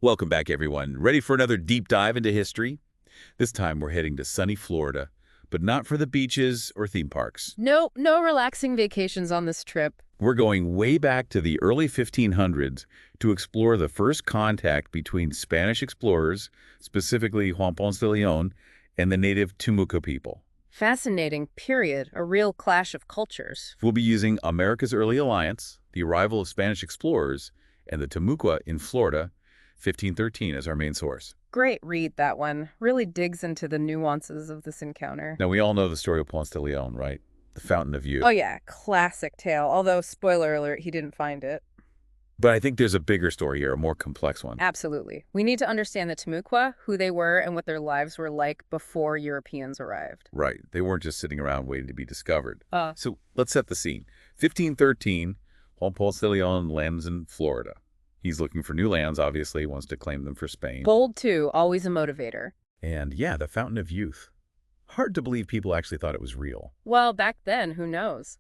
Welcome back, everyone. Ready for another deep dive into history? This time we're heading to sunny Florida, but not for the beaches or theme parks. No relaxing vacations on this trip. We're going way back to the early 1500s to explore the first contact between Spanish explorers, specifically Juan Ponce de León, and the native Timucua people. Fascinating, period. A real clash of cultures. We'll be using America's Early Alliance, the arrival of Spanish explorers, and the Timucua in Florida, 1513 as our main source. Great read, that one. Really digs into the nuances of this encounter. Now, we all know the story of Ponce de León, right? The Fountain of Youth. Oh yeah, classic tale. Although, spoiler alert, he didn't find it. But I think there's a bigger story here, a more complex one. Absolutely. We need to understand the Timucua, who they were, and what their lives were like before Europeans arrived. Right. They weren't just sitting around waiting to be discovered. Uh, So let's set the scene. 1513, Juan Ponce de León lands in Florida. He's looking for new lands, obviously, wants to claim them for Spain. Bold, too, always a motivator. And yeah, the Fountain of Youth. Hard to believe people actually thought it was real. Well, back then, who knows?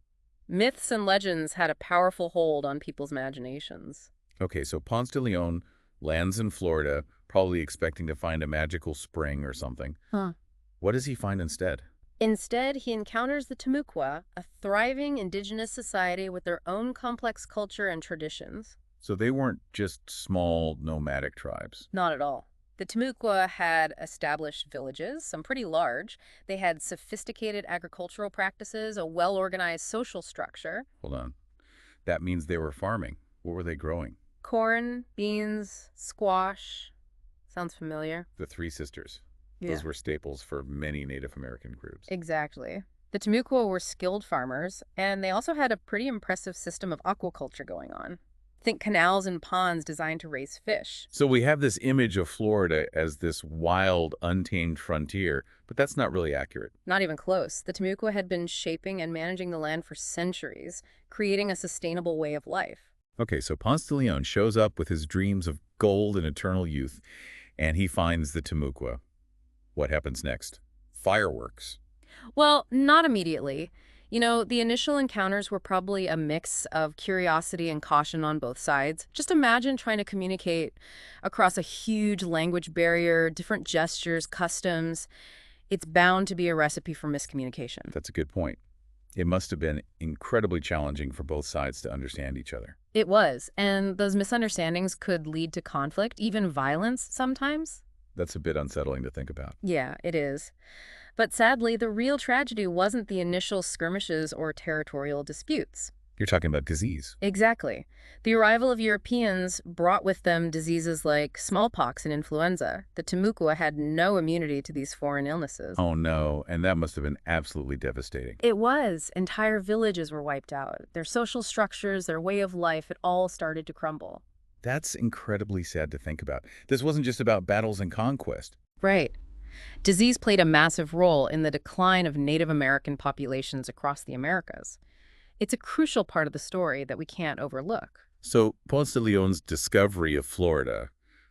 Myths and legends had a powerful hold on people's imaginations. Okay, so Ponce de León lands in Florida, probably expecting to find a magical spring or something. Huh. What does he find instead? Instead, he encounters the Timucua, a thriving indigenous society with their own complex culture and traditions. So they weren't just small nomadic tribes. Not at all. The Timucua had established villages, some pretty large. They had sophisticated agricultural practices, a well-organized social structure. Hold on. That means they were farming. What were they growing? Corn, beans, squash. Sounds familiar? The Three Sisters. Those were staples for many Native American groups. Exactly. The Timucua were skilled farmers, and they also had a pretty impressive system of aquaculture going on. Think canals and ponds designed to raise fish. So we have this image of Florida as this wild, untamed frontier, but that's not really accurate. Not even close. The Timucua had been shaping and managing the land for centuries, creating a sustainable way of life. Okay, so Ponce de León shows up with his dreams of gold and eternal youth, and he finds the Timucua. What happens next? Fireworks. Well, not immediately. You know, the initial encounters were probably a mix of curiosity and caution on both sides. Just imagine trying to communicate across a huge language barrier, different gestures, customs. It's bound to be a recipe for miscommunication. That's a good point. It must have been incredibly challenging for both sides to understand each other. It was, and those misunderstandings could lead to conflict, even violence sometimes. That's a bit unsettling to think about. Yeah, it is. But sadly, the real tragedy wasn't the initial skirmishes or territorial disputes. You're talking about disease. Exactly. The arrival of Europeans brought with them diseases like smallpox and influenza. The Timucua had no immunity to these foreign illnesses. Oh no, and that must have been absolutely devastating. It was. Entire villages were wiped out. Their social structures, their way of life, it all started to crumble. That's incredibly sad to think about. This wasn't just about battles and conquest. Right. Disease played a massive role in the decline of Native American populations across the Americas. It's a crucial part of the story that we can't overlook. So Ponce de León's discovery of Florida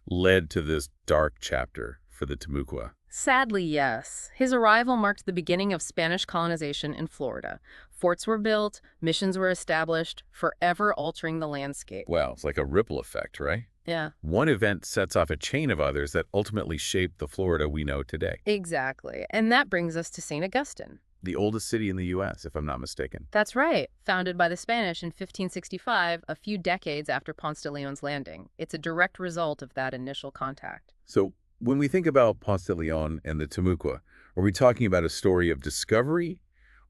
led to this dark chapter for the Timucua. Sadly, yes. His arrival marked the beginning of Spanish colonization in Florida. Forts were built, missions were established, forever altering the landscape. Wow, it's like a ripple effect, right? Yeah, One event sets off a chain of others that ultimately shaped the Florida we know today. exactly. And that brings us to St. Augustine. The oldest city in the U.S., if I'm not mistaken. That's right. Founded by the Spanish in 1565, a few decades after Ponce de León's landing. It's a direct result of that initial contact. So when we think about Ponce de León and the Timucua, are we talking about a story of discovery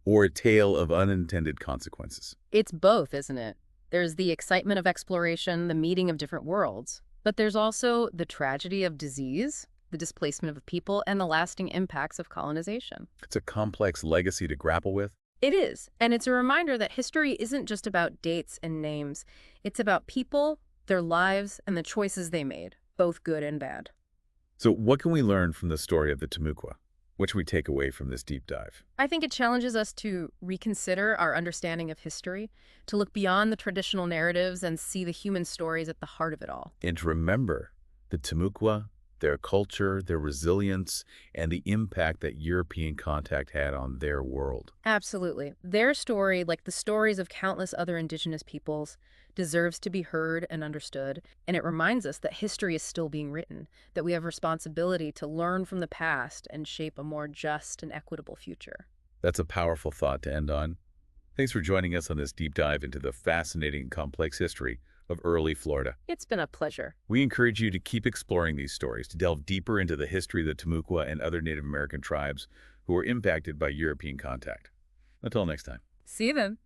or a tale of unintended consequences? It's both, isn't it? There's the excitement of exploration, the meeting of different worlds. But there's also the tragedy of disease, the displacement of people, and the lasting impacts of colonization. It's a complex legacy to grapple with. It is, and it's a reminder that history isn't just about dates and names. It's about people, their lives, and the choices they made, both good and bad. So what can we learn from the story of the Timucua? What should we take away from this deep dive? I think it challenges us to reconsider our understanding of history, to look beyond the traditional narratives and see the human stories at the heart of it all. And to remember, the Timucua their culture, their resilience, and the impact that European contact had on their world. Absolutely. Their story, like the stories of countless other indigenous peoples, deserves to be heard and understood. And it reminds us that history is still being written, that we have responsibility to learn from the past and shape a more just and equitable future. That's a powerful thought to end on. Thanks for joining us on this deep dive into the fascinating and complex history of early Florida. It's been a pleasure. We encourage you to keep exploring these stories, to delve deeper into the history of the Timucua and other Native American tribes who were impacted by European contact. Until next time. See you then.